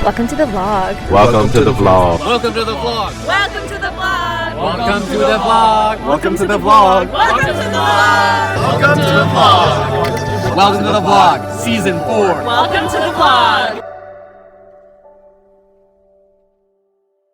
Welcome to the vlog. Welcome to the vlog. Welcome to the vlog. Welcome to the vlog. Welcome to the vlog. Welcome to the vlog. Welcome to the vlog. Welcome to the vlog. Welcome to the vlog. Season 4. Welcome to the vlog.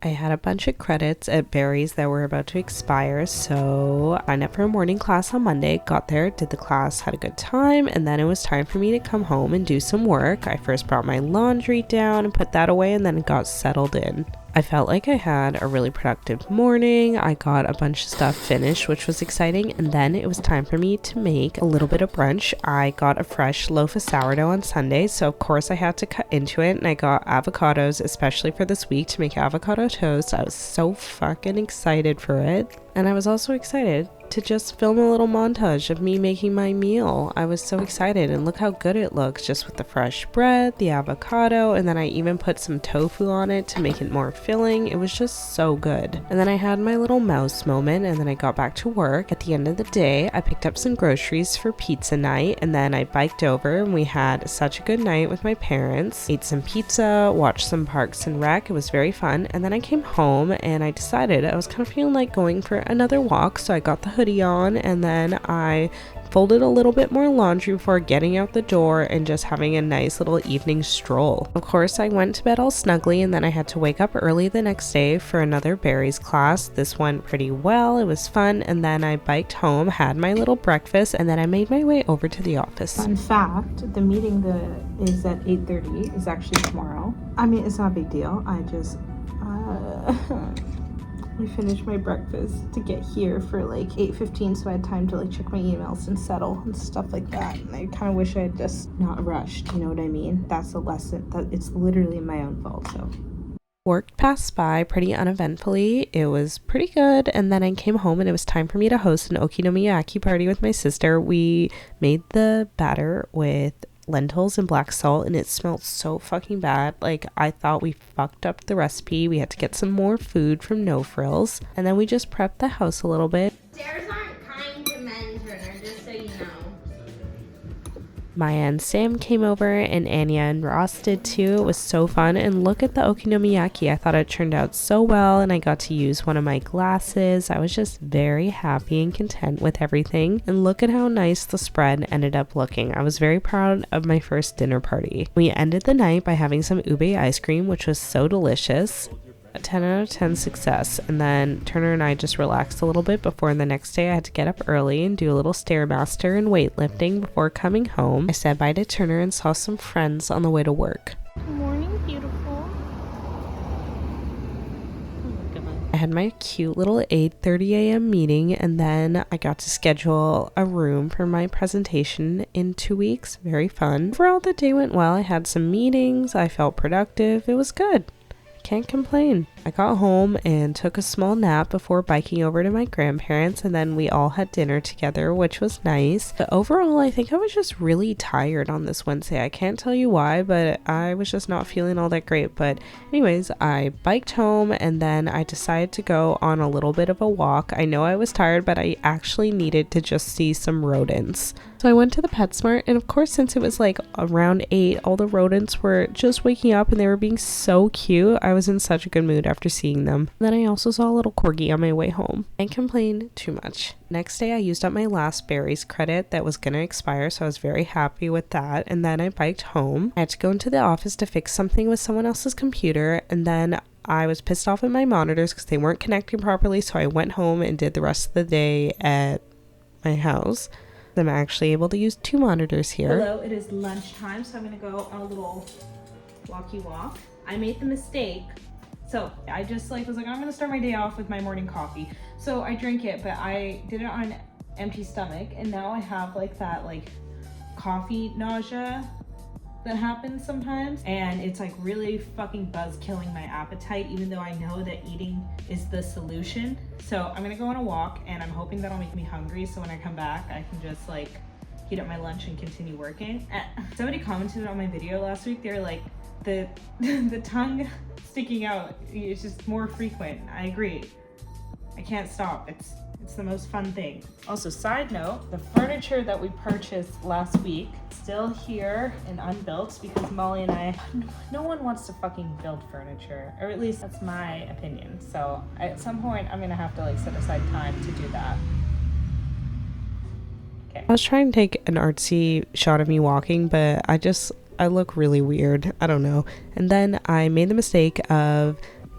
I had a bunch of credits at Barry's that were about to expire, so I signed up for a morning class on Monday, got there, did the class, had a good time, and then it was time for me to come home and do some work. I first brought my laundry down and put that away, and then got settled in. I felt like I had a really productive morning. I got a bunch of stuff finished, which was exciting, and then it was time for me to make a little bit of brunch. I got a fresh loaf of sourdough on Sunday, so of course I had to cut into it, and I got avocados, especially for this week, to make avocado toast. I was so fucking excited for it. And I was also excited to just film a little montage of me making my meal. I was so excited, and look how good it looks, just with the fresh bread, the avocado, and then I even put some tofu on it to make it more filling. It was just so good. And then I had my little mouse moment, and then I got back to work. At the end of the day, I picked up some groceries for pizza night, and then I biked over, and we had such a good night with my parents. Ate some pizza, watched some Parks and Rec. It was very fun. And then I came home, and I decided I was kind of feeling like going for another walk, so I got the hoodie on, and then I folded a little bit more laundry before getting out the door and just having a nice little evening stroll. Of course, I went to bed all snugly, and then I had to wake up early the next day for another Barry's class. This went pretty well, it was fun, and then I biked home, had my little breakfast, and then I made my way over to the office. Fun fact, the meeting is at 8:30 is actually tomorrow. I mean, it's not a big deal. I just I finished my breakfast to get here for like 8:15, so I had time to like check my emails and settle and stuff like that. And I kind of wish I had just not rushed, you know what I mean? That's a lesson that it's literally my own fault. So work passed by pretty uneventfully. It was pretty good, and then I came home and it was time for me to host an okonomiyaki party with my sister. We made the batter with lentils and black salt, and it smelled so fucking bad. Like, I thought we fucked up the recipe. We had to get some more food from No Frills, and then we just prepped the house a little bit. Stairs aren't kind to men, Turner, just so you know. Maya and Sam came over, and Anya and Ross did too. It was so fun, and look at the okonomiyaki. I thought it turned out so well, and I got to use one of my glasses. I was just very happy and content with everything, and look at how nice the spread ended up looking. I was very proud of my first dinner party. We ended the night by having some ube ice cream, which was so delicious. A 10 out of 10 success. And then Turner and I just relaxed a little bit before the next day. I had to get up early and do a little Stairmaster and weightlifting before coming home. I said bye to Turner and saw some friends on the way to work. good morning, beautiful. I had my cute little 8:30 a.m. meeting, and then I got to schedule a room for my presentation in 2 weeks. Very fun. Overall, the day went well. I had some meetings. I felt productive. It was good. Can't complain. I got home and took a small nap before biking over to my grandparents, and then we all had dinner together, which was nice. But overall, I think I was just really tired on this Wednesday. I can't tell you why, but I was just not feeling all that great. But anyways, I biked home, and then I decided to go on a little bit of a walk. I know I was tired, but I actually needed to just see some rodents. So I went to the PetSmart, and of course, since it was like around 8, all the rodents were just waking up, and they were being so cute. I was in such a good mood after seeing them. Then I also saw a little corgi on my way home. Can't complain too much. Next day, I used up my last Barry's credit that was gonna expire, so I was very happy with that. And then I biked home. I had to go into the office to fix something with someone else's computer, and then I was pissed off at my monitors because they weren't connecting properly, so I went home and did the rest of the day at my house. I'm actually able to use 2 monitors here. Hello, it is lunchtime, so I'm gonna go on a little walkie walk. I made the mistake. So I just was like, I'm gonna start my day off with my morning coffee. So I drank it, but I did it on an empty stomach, and now I have that coffee nausea that happens sometimes, and it's really fucking buzz killing my appetite, even though I know that eating is the solution. So I'm gonna go on a walk, and I'm hoping that'll make me hungry, so when I come back I can just heat up my lunch and continue working. Somebody commented on my video last week. They're like, the tongue sticking out is just more frequent. I agree. I can't stop. It's It's the most fun thing. Also, side note, the furniture that we purchased last week, still here and unbuilt because Molly and I, no one wants to fucking build furniture, or at least that's my opinion. So at some point, I'm gonna have to like set aside time to do that. Okay. I was trying to take an artsy shot of me walking, but I look really weird. I don't know. And then I made the mistake of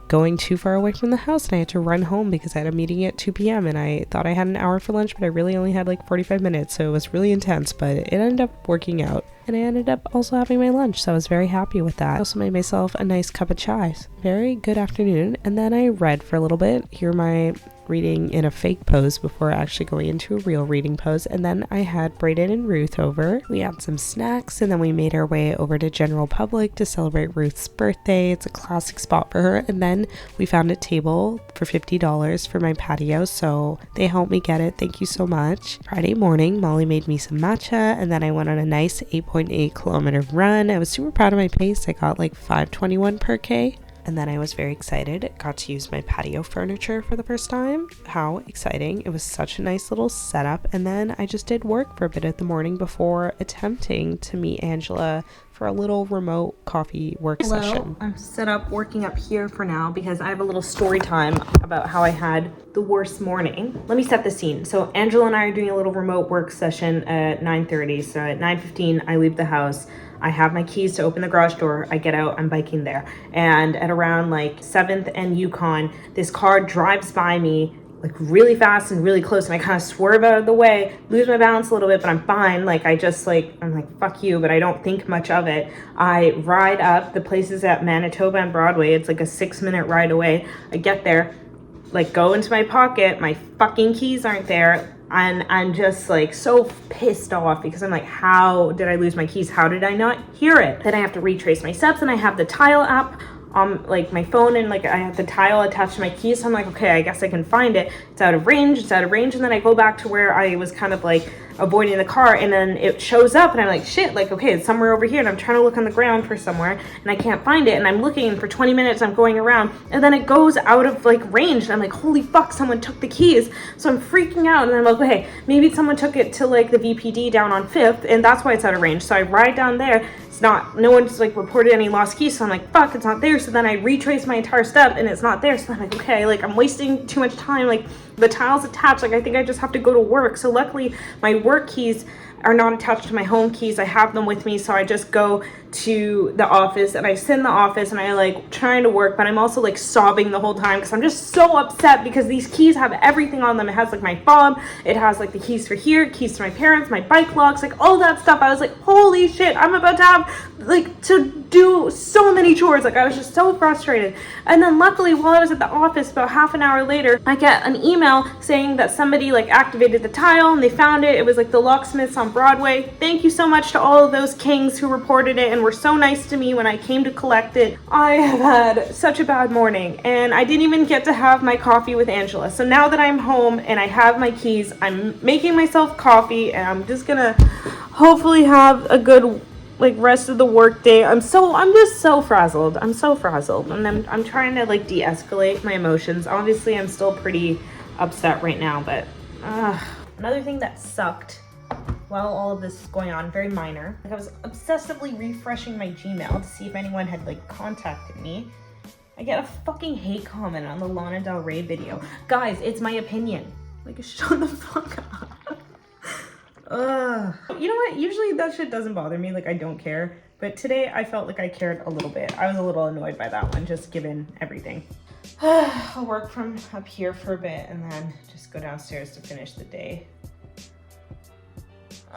going too far away from the house and I had to run home because I had a meeting at 2 p.m. and I thought I had an hour for lunch, but I really only had like 45 minutes. So it was really intense, but it ended up working out. And I ended up also having my lunch, so I was very happy with that. I also made myself a nice cup of chai. Very good afternoon. And then I read for a little bit. Here my reading in a fake pose before actually going into a real reading pose. And then I had Brayden and Ruth over. We had some snacks and then we made our way over to General Public to celebrate Ruth's birthday. It's a classic spot for her. And then we found a table for $50 for my patio, so they helped me get it. Thank you so much. Friday morning, Molly made me some matcha and then I went on a nice 8.8 kilometer run. I was super proud of my pace. I got like 5:21 per K. And then I was very excited. Got to use my patio furniture for the first time. How exciting. It was such a nice little setup. And then I just did work for a bit of the morning before attempting to meet Angela for a little remote coffee work session. I'm set up working up here for now because I have a little story time about how I had the worst morning. Let me set the scene. So Angela and I are doing a little remote work session at 9:30. So at 9:15, I leave the house. I have my keys to open the garage door. I get out, I'm biking there. And at around like 7th and Yukon, this car drives by me like really fast and really close. And I kind of swerve out of the way, lose my balance a little bit, but I'm fine. Like I'm like, fuck you, but I don't think much of it. I ride up. The place is at Manitoba and Broadway. It's like a 6-minute ride away. I get there, like go into my pocket. My fucking keys aren't there. And I'm just like so pissed off because I'm like, how did I lose my keys? How did I not hear it? Then I have to retrace my steps and I have the Tile app on like my phone and like I have the Tile attached to my keys. So I'm like, okay, I guess I can find it. It's out of range. And then I go back to where I was kind of like avoiding the car and then it shows up and I'm like, shit, like, okay, it's somewhere over here. And I'm trying to look on the ground for somewhere and I can't find it. And I'm looking for 20 minutes. I'm going around and then it goes out of like range. And I'm like, holy fuck, someone took the keys. So I'm freaking out and I'm like, okay, maybe someone took it to like the VPD down on 5th and that's why it's out of range. So I ride down there. It's not, no one's like reported any lost keys. So I'm like, fuck, it's not there. So then I retrace my entire step and it's not there. So I'm like, okay, like I'm wasting too much time. Like the Tile's attached. Like I think I just have to go to work. So luckily my work keys are not attached to my home keys. I have them with me. So I just go to the office and I sit in the office and I like trying to work, but I'm also like sobbing the whole time because I'm just so upset because these keys have everything on them. It has like my fob, it has like the keys for here, keys to my parents, my bike locks, like all that stuff. I was like, holy shit, I'm about to have like to do so many chores. Like I was just so frustrated. And then luckily while I was at the office about half an hour later, I get an email saying that somebody like activated the Tile and they found it. It was like the locksmiths on Broadway. Thank you so much to all of those kings who reported it and were so nice to me when I came to collect it. I have had such a bad morning and I didn't even get to have my coffee with Angela. So now that I'm home and I have my keys, I'm making myself coffee and I'm just gonna hopefully have a good like rest of the work day. I'm just so frazzled. I'm so frazzled and I'm trying to like de-escalate my emotions. Obviously I'm still pretty upset right now, but another thing that sucked while all of this is going on, very minor, like I was obsessively refreshing my Gmail to see if anyone had like contacted me. I get a fucking hate comment on the Lana Del Rey video. Guys, it's my opinion. Like shut the fuck up. You know what? Usually that shit doesn't bother me. Like I don't care. But today I felt like I cared a little bit. I was a little annoyed by that one, just given everything. I'll work from up here for a bit and then just go downstairs to finish the day.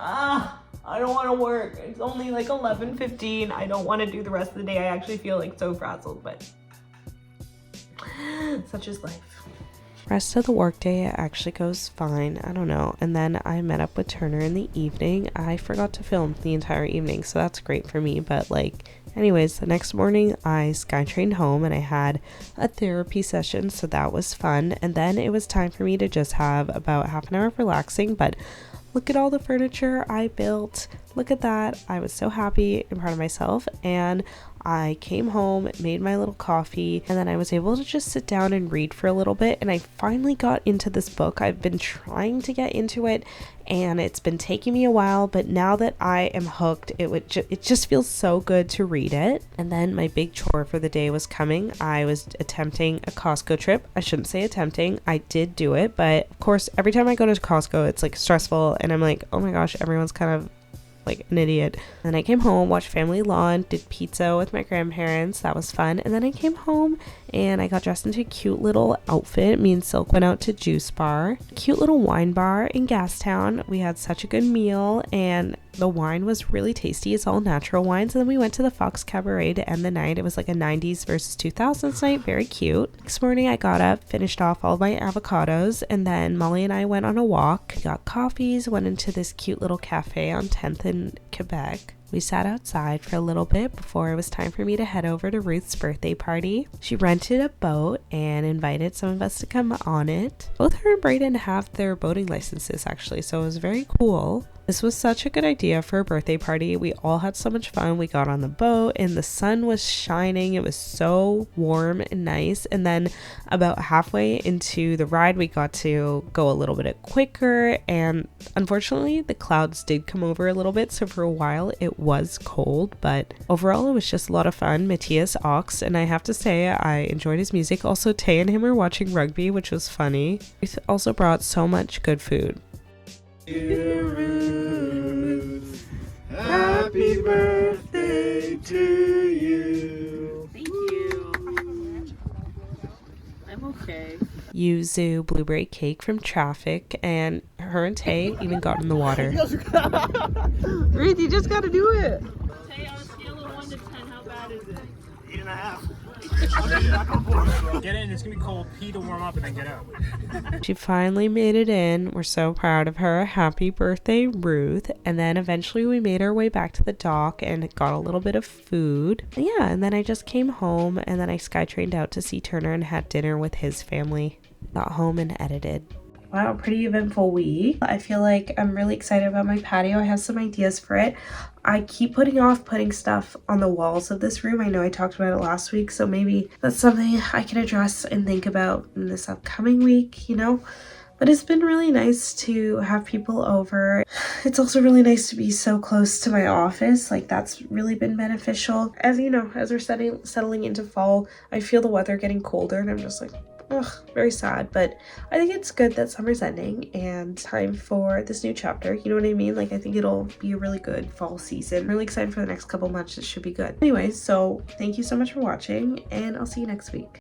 I don't want to work. It's only like 11:15. I don't want to do the rest of the day. I actually feel like so frazzled, but such is life. Rest of the workday actually goes fine. I don't know. And then I met up with Turner in the evening. I forgot to film the entire evening, so that's great for me. But like, anyways, the next morning I SkyTrained home and I had a therapy session, so that was fun. And then it was time for me to just have about half an hour of relaxing, but look at all the furniture I built. Look at that. I was so happy and proud of myself. And I came home, made my little coffee, and then I was able to just sit down and read for a little bit, and I finally got into this book. I've been trying to get into it, and it's been taking me a while, but now that I am hooked, it just feels so good to read it. And then my big chore for the day was coming. I was attempting a Costco trip. I shouldn't say attempting. I did do it, but of course, every time I go to Costco, it's like stressful, and I'm like, oh my gosh, everyone's kind of like an idiot. And I came home, watched Family Lawn, did pizza with my grandparents. That was fun. And then I came home and I got dressed into a cute little outfit. Me and Silk went out to Juice Bar, cute little wine bar in Gastown. We had such a good meal and the wine was really tasty. It's all natural wines. And then we went to the Fox Cabaret to end the night. It was like a 90s versus 2000s night. Very cute. Next morning I got up, finished off all my avocados, and then Molly and I went on a walk, got coffees, went into this cute little cafe on 10th in Quebec. We sat outside for a little bit before it was time for me to head over to Ruth's birthday party. She rented a boat and invited some of us to come on it. Both her and Brayden have their boating licenses actually, so it was very cool. This was such a good idea for a birthday party. We all had so much fun. We got on the boat and the sun was shining. It was so warm and nice. And then about halfway into the ride, we got to go a little bit quicker. And unfortunately, the clouds did come over a little bit. So for a while, it was cold. But overall, it was just a lot of fun. Matthias Ox, and I have to say, I enjoyed his music. Also, Tay and him were watching rugby, which was funny. We also brought so much good food. Happy birthday to you. Thank you. I'm okay. Yuzu blueberry cake from Traffic, and her and Tay even got in the water. Ruth, you just gotta do it. Tay, on a scale of 1 to 10, how bad is it? 8.5. Get in, it's gonna be cold. Pee to warm up and then get out. She finally made it in. We're so proud of her. Happy birthday, Ruth. And then eventually we made our way back to the dock and got a little bit of food. And yeah, and then I just came home and then I SkyTrained out to see Turner and had dinner with his family. Got home and edited. Wow, pretty eventful week. I feel like I'm really excited about my patio. I have some ideas for it. I keep putting off putting stuff on the walls of this room. I know I talked about it last week, so maybe that's something I can address and think about in this upcoming week, you know? But it's been really nice to have people over. It's also really nice to be so close to my office. Like, that's really been beneficial. As you know, as we're settling into fall, I feel the weather getting colder and I'm just like, ugh, very sad. But I think it's good that summer's ending and time for this new chapter. You know what I mean? Like, I think it'll be a really good fall season. I'm really excited for the next couple months. It should be good. Anyways, so thank you so much for watching and I'll see you next week.